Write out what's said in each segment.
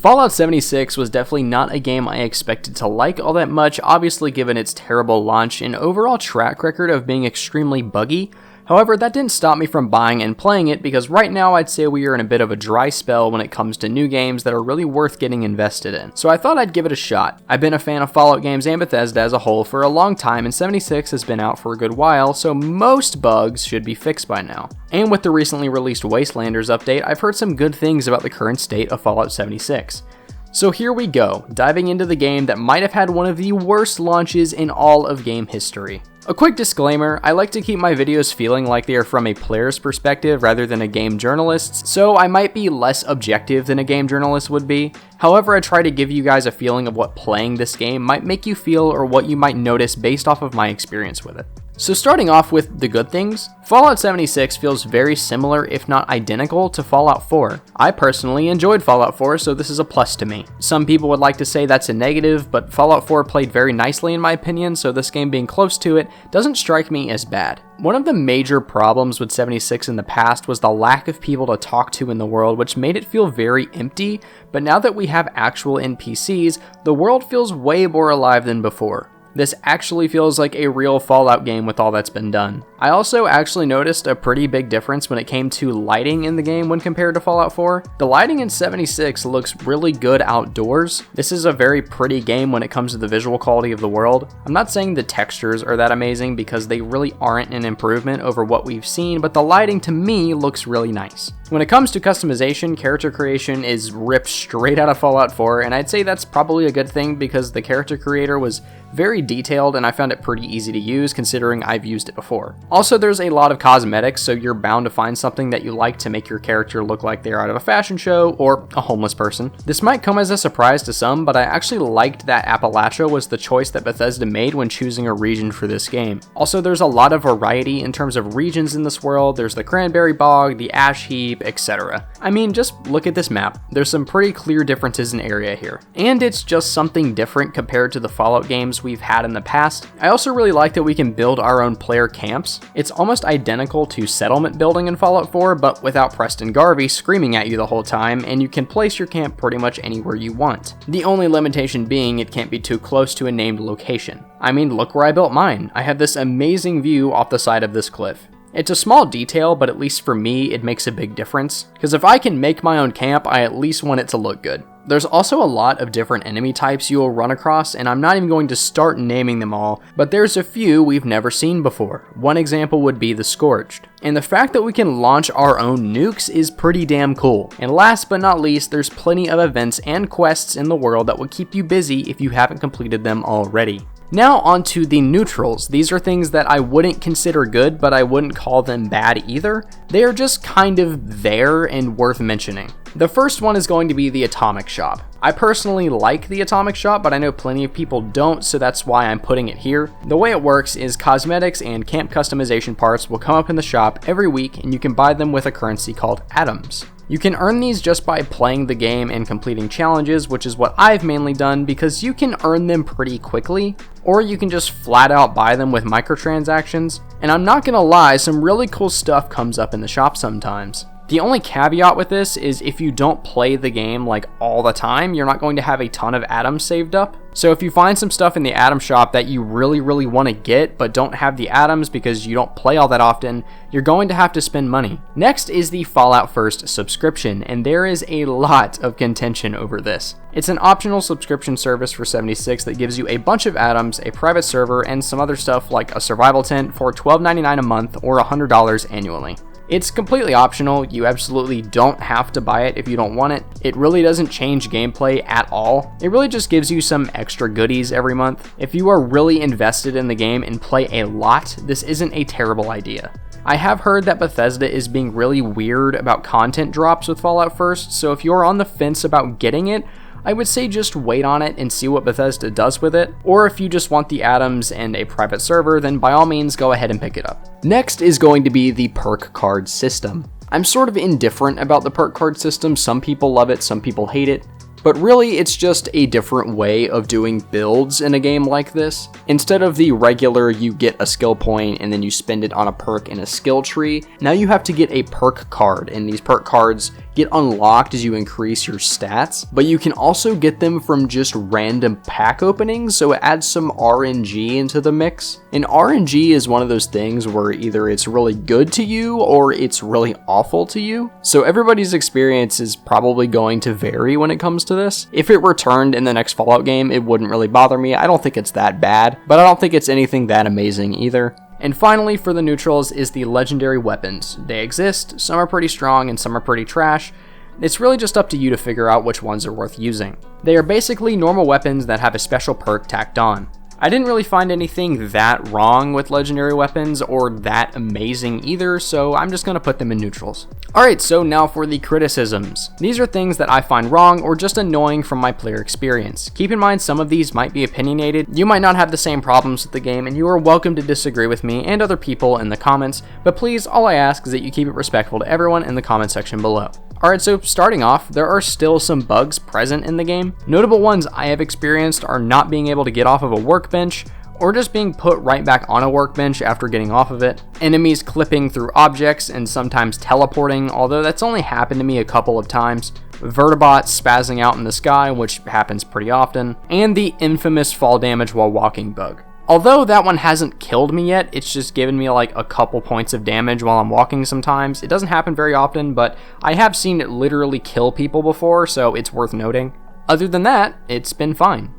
Fallout 76 was definitely not a game I expected to like all that much, obviously given its terrible launch and overall track record of being extremely buggy. However, that didn't stop me from buying and playing it because right now I'd say we are in a bit of a dry spell when it comes to new games that are really worth getting invested in. So I thought I'd give it a shot. I've been a fan of Fallout games and Bethesda as a whole for a long time, and 76 has been out for a good while, so most bugs should be fixed by now. And with the recently released Wastelanders update, I've heard some good things about the current state of Fallout 76. So here we go, diving into the game that might have had one of the worst launches in all of game history. A quick disclaimer, I like to keep my videos feeling like they are from a player's perspective rather than a game journalist's, so I might be less objective than a game journalist would be. However, I try to give you guys a feeling of what playing this game might make you feel or what you might notice based off of my experience with it. So starting off with the good things, Fallout 76 feels very similar if not identical to Fallout 4. I personally enjoyed Fallout 4, so this is a plus to me. Some people would like to say that's a negative, but Fallout 4 played very nicely in my opinion, so this game being close to it doesn't strike me as bad. One of the major problems with 76 in the past was the lack of people to talk to in the world, which made it feel very empty, but now that we have actual NPCs, the world feels way more alive than before. This actually feels like a real Fallout game with all that's been done. I also actually noticed a pretty big difference when it came to lighting in the game when compared to Fallout 4. The lighting in 76 looks really good outdoors. This is a very pretty game when it comes to the visual quality of the world. I'm not saying the textures are that amazing because they really aren't an improvement over what we've seen, but the lighting to me looks really nice. When it comes to customization, character creation is ripped straight out of Fallout 4, and I'd say that's probably a good thing because the character creator was very detailed and I found it pretty easy to use considering I've used it before. Also, there's a lot of cosmetics, so you're bound to find something that you like to make your character look like they're out of a fashion show or a homeless person. This might come as a surprise to some, but I actually liked that Appalachia was the choice that Bethesda made when choosing a region for this game. Also, there's a lot of variety in terms of regions in this world. There's the Cranberry Bog, the Ash Heap, etc. I mean, just look at this map. There's some pretty clear differences in area here. And it's just something different compared to the Fallout games we've had in the past. I also really like that we can build our own player camps. It's almost identical to settlement building in Fallout 4, but without Preston Garvey screaming at you the whole time, and you can place your camp pretty much anywhere you want. The only limitation being it can't be too close to a named location. I mean, look where I built mine. I have this amazing view off the side of this cliff. It's a small detail, but at least for me, it makes a big difference, because if I can make my own camp, I at least want it to look good. There's also a lot of different enemy types you will run across, and I'm not even going to start naming them all, but there's a few we've never seen before. One example would be the Scourged. And the fact that we can launch our own nukes is pretty damn cool. And last but not least, there's plenty of events and quests in the world that will keep you busy if you haven't completed them already. Now onto the neutrals. These are things that I wouldn't consider good, but I wouldn't call them bad either. They are just kind of there and worth mentioning. The first one is going to be the Atomic Shop. I personally like the Atomic Shop, but I know plenty of people don't, so that's why I'm putting it here. The way it works is cosmetics and camp customization parts will come up in the shop every week, and you can buy them with a currency called atoms. You can earn these just by playing the game and completing challenges, which is what I've mainly done because you can earn them pretty quickly, or you can just flat out buy them with microtransactions. And I'm not gonna lie, some really cool stuff comes up in the shop sometimes. The only caveat with this is if you don't play the game like all the time, you're not going to have a ton of atoms saved up. So if you find some stuff in the atom shop that you really want to get but don't have the atoms because you don't play all that often, you're going to have to spend money. Next is the Fallout First subscription, and there is a lot of contention over this. It's an optional subscription service for 76 that gives you a bunch of atoms, a private server, and some other stuff like a survival tent for $12.99 a month or $100 annually. It's completely optional, you absolutely don't have to buy it if you don't want it. It really doesn't change gameplay at all. It really just gives you some extra goodies every month. If you are really invested in the game and play a lot, this isn't a terrible idea. I have heard that Bethesda is being really weird about content drops with Fallout First, so if you're on the fence about getting it, I would say just wait on it and see what Bethesda does with it, or if you just want the atoms and a private server, then by all means go ahead and pick it up. Next is going to be the perk card system. I'm sort of indifferent about the perk card system, some people love it, some people hate it. But really, it's just a different way of doing builds in a game like this. Instead of the regular, you get a skill point and then you spend it on a perk in a skill tree, now you have to get a perk card, and these perk cards get unlocked as you increase your stats, but you can also get them from just random pack openings, so it adds some RNG into the mix. And RNG is one of those things where either it's really good to you or it's really awful to you. So everybody's experience is probably going to vary when it comes to this. If it returned in the next Fallout game, it wouldn't really bother me. I don't think it's that bad, but I don't think it's anything that amazing either. And finally, for the neutrals is the legendary weapons. They exist, some are pretty strong and some are pretty trash. It's really just up to you to figure out which ones are worth using. They are basically normal weapons that have a special perk tacked on. I didn't really find anything that wrong with legendary weapons or that amazing either, so I'm just going to put them in neutrals. Alright, so now for the criticisms. These are things that I find wrong or just annoying from my player experience. Keep in mind some of these might be opinionated, you might not have the same problems with the game, and you are welcome to disagree with me and other people in the comments, but please, all I ask is that you keep it respectful to everyone in the comment section below. Alright, so starting off, there are still some bugs present in the game. Notable ones I have experienced are not being able to get off of a workbench, or just being put right back on a workbench after getting off of it. Enemies clipping through objects and sometimes teleporting, although that's only happened to me a couple of times. Vertibots spazzing out in the sky, which happens pretty often. And the infamous fall damage while walking bug. Although that one hasn't killed me yet, it's just given me like a couple points of damage while I'm walking sometimes. It doesn't happen very often, but I have seen it literally kill people before, so it's worth noting. Other than that, it's been fine.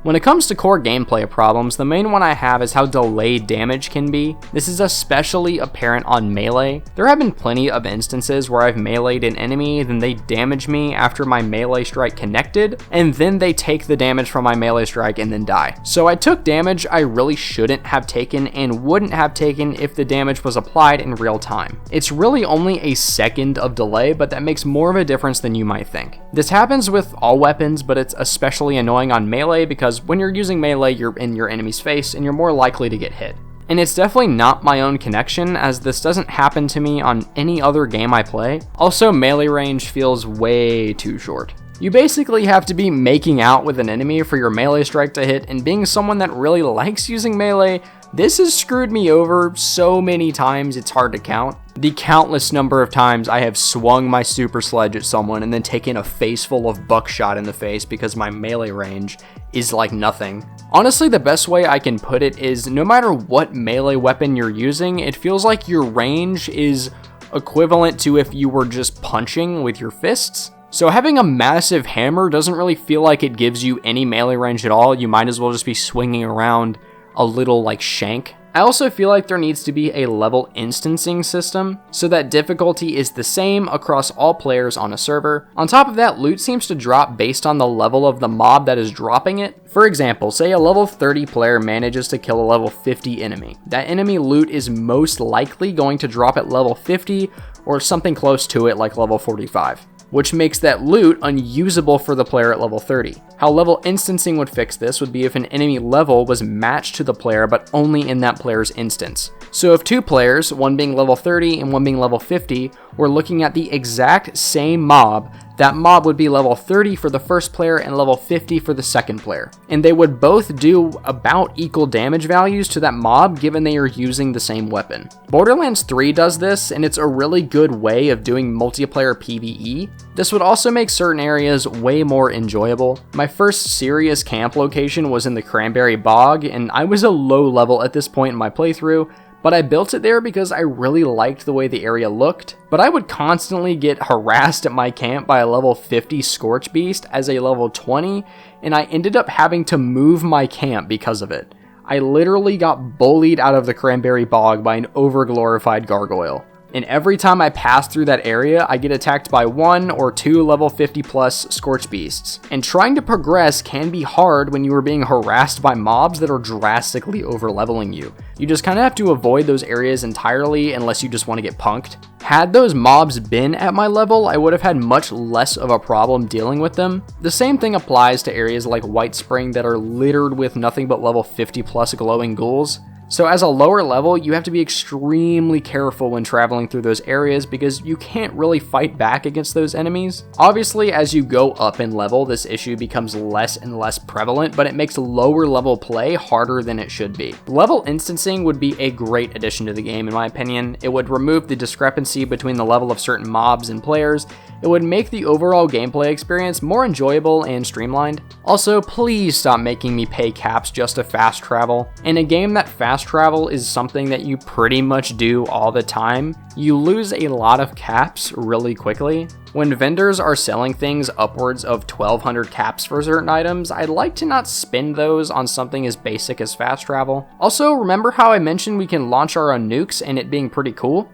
When it comes to core gameplay problems, the main one I have is how delayed damage can be. This is especially apparent on melee. There have been plenty of instances where I've meleeed an enemy, then they damage me after my melee strike connected, and then they take the damage from my melee strike and then die. So I took damage I really shouldn't have taken and wouldn't have taken if the damage was applied in real time. It's really only a second of delay, but that makes more of a difference than you might think. This happens with all weapons, but it's especially annoying on melee because when you're using melee, you're in your enemy's face and you're more likely to get hit. And it's definitely not my own connection, as this doesn't happen to me on any other game I play. Also, melee range feels way too short. You basically have to be making out with an enemy for your melee strike to hit, and being someone that really likes using melee, this has screwed me over so many times it's hard to count. The countless number of times I have swung my super sledge at someone and then taken a face full of buckshot in the face because my melee range is like nothing. Honestly, the best way I can put it is no matter what melee weapon you're using, it feels like your range is equivalent to if you were just punching with your fists. So having a massive hammer doesn't really feel like it gives you any melee range at all. You might as well just be swinging around a little like shank. I also feel like there needs to be a level instancing system so that difficulty is the same across all players on a server. On top of that, loot seems to drop based on the level of the mob that is dropping it. For example, say a level 30 player manages to kill a level 50 enemy. That enemy loot is most likely going to drop at level 50 or something close to it like level 45. Which makes that loot unusable for the player at level 30. How level instancing would fix this would be if an enemy level was matched to the player but only in that player's instance. So if two players, one being level 30 and one being level 50, were looking at the exact same mob, that mob would be level 30 for the first player and level 50 for the second player. And they would both do about equal damage values to that mob given they are using the same weapon. Borderlands 3 does this, and it's a really good way of doing multiplayer PvE. This would also make certain areas way more enjoyable. My first serious camp location was in the Cranberry Bog, and I was a low level at this point in my playthrough, but I built it there because I really liked the way the area looked. But I would constantly get harassed at my camp by a level 50 Scorch Beast as a level 20, and I ended up having to move my camp because of it. I literally got bullied out of the Cranberry Bog by an overglorified gargoyle. And every time I pass through that area, I get attacked by 1 or 2 level 50 plus Scorch Beasts. And trying to progress can be hard when you are being harassed by mobs that are drastically over-leveling you. You just kind of have to avoid those areas entirely unless you just want to get punked. Had those mobs been at my level, I would have had much less of a problem dealing with them. The same thing applies to areas like White Spring that are littered with nothing but level 50 plus glowing ghouls. So as a lower level, you have to be extremely careful when traveling through those areas because you can't really fight back against those enemies. Obviously, as you go up in level, this issue becomes less and less prevalent, but it makes lower level play harder than it should be. Level instancing would be a great addition to the game in my opinion. It would remove the discrepancy between the level of certain mobs and players. It would make the overall gameplay experience more enjoyable and streamlined. Also, please stop making me pay caps just to fast travel. In a game that fast travel is something that you pretty much do all the time, you lose a lot of caps really quickly. When vendors are selling things upwards of 1200 caps for certain items, I'd like to not spend those on something as basic as fast travel. Also, remember how I mentioned we can launch our own nukes and it being pretty cool?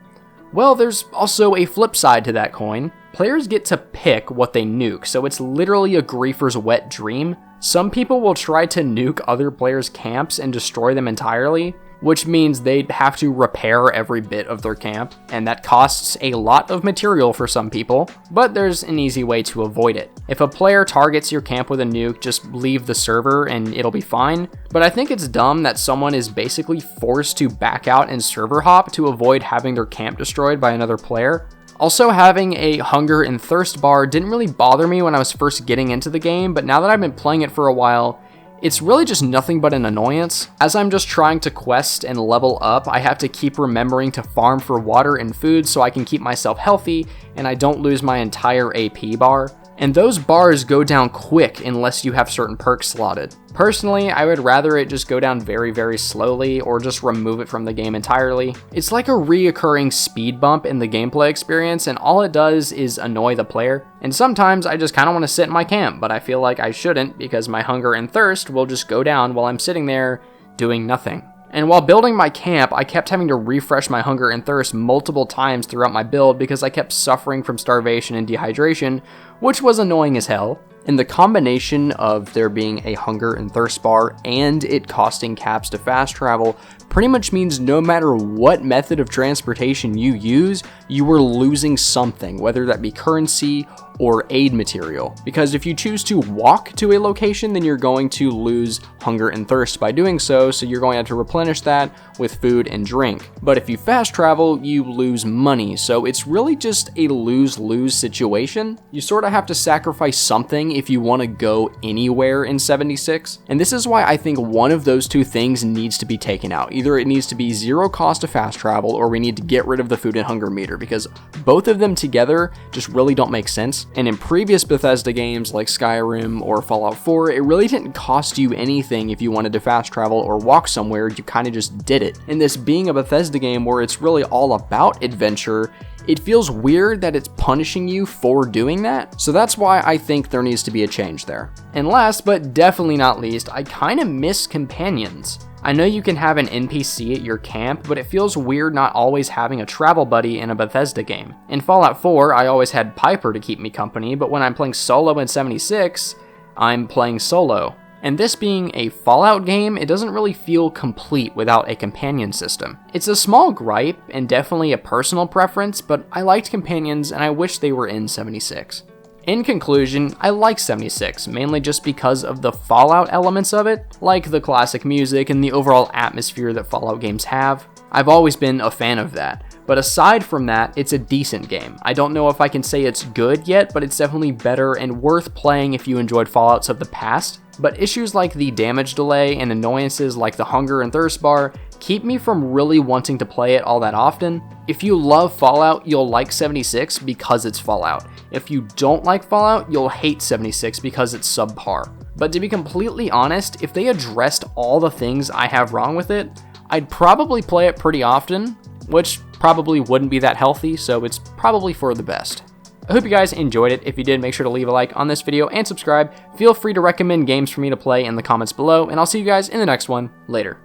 Well, there's also a flip side to that coin. Players get to pick what they nuke, so it's literally a griefer's wet dream. Some people will try to nuke other players' camps and destroy them entirely, which means they'd have to repair every bit of their camp, and that costs a lot of material for some people, but there's an easy way to avoid it. If a player targets your camp with a nuke, just leave the server and it'll be fine, but I think it's dumb that someone is basically forced to back out and server hop to avoid having their camp destroyed by another player. Also, having a hunger and thirst bar didn't really bother me when I was first getting into the game, but now that I've been playing it for a while, it's really just nothing but an annoyance. As I'm just trying to quest and level up, I have to keep remembering to farm for water and food so I can keep myself healthy and I don't lose my entire AP bar. And those bars go down quick unless you have certain perks slotted. Personally, I would rather it just go down very, very slowly or just remove it from the game entirely. It's like a reoccurring speed bump in the gameplay experience and all it does is annoy the player. And sometimes I just kind of want to sit in my camp, but I feel like I shouldn't because my hunger and thirst will just go down while I'm sitting there doing nothing. And while building my camp, I kept having to refresh my hunger and thirst multiple times throughout my build because I kept suffering from starvation and dehydration, which was annoying as hell. And the combination of there being a hunger and thirst bar and it costing caps to fast travel pretty much means no matter what method of transportation you use, you are losing something, whether that be currency or aid material. Because if you choose to walk to a location, then you're going to lose hunger and thirst by doing so, so you're going to have to replenish that with food and drink. But if you fast travel, you lose money, so it's really just a lose-lose situation. You sort of have to sacrifice something if you want to go anywhere in 76, and this is why I think one of those two things needs to be taken out. Either it needs to be zero cost to fast travel, or we need to get rid of the food and hunger meter, because both of them together just really don't make sense. And in previous Bethesda games like Skyrim or Fallout 4, it really didn't cost you anything if you wanted to fast travel or walk somewhere, you kind of just did it. And this being a Bethesda game where it's really all about adventure, it feels weird that it's punishing you for doing that, so that's why I think there needs to be a change there. And last, but definitely not least, I kinda miss companions. I know you can have an NPC at your camp, but it feels weird not always having a travel buddy in a Bethesda game. In Fallout 4, I always had Piper to keep me company, but when I'm playing solo in 76, I'm playing solo. And this being a Fallout game, it doesn't really feel complete without a companion system. It's a small gripe and definitely a personal preference, but I liked companions and I wish they were in 76. In conclusion, I like 76, mainly just because of the Fallout elements of it, like the classic music and the overall atmosphere that Fallout games have. I've always been a fan of that. But aside from that, it's a decent game. I don't know if I can say it's good yet, but it's definitely better and worth playing if you enjoyed Fallouts of the past. But issues like the damage delay and annoyances like the hunger and thirst bar keep me from really wanting to play it all that often. If you love Fallout, you'll like 76 because it's Fallout. If you don't like Fallout, you'll hate 76 because it's subpar. But to be completely honest, if they addressed all the things I have wrong with it, I'd probably play it pretty often, which probably wouldn't be that healthy, so it's probably for the best. I hope you guys enjoyed it. If you did, make sure to leave a like on this video and subscribe. Feel free to recommend games for me to play in the comments below, and I'll see you guys in the next one. Later.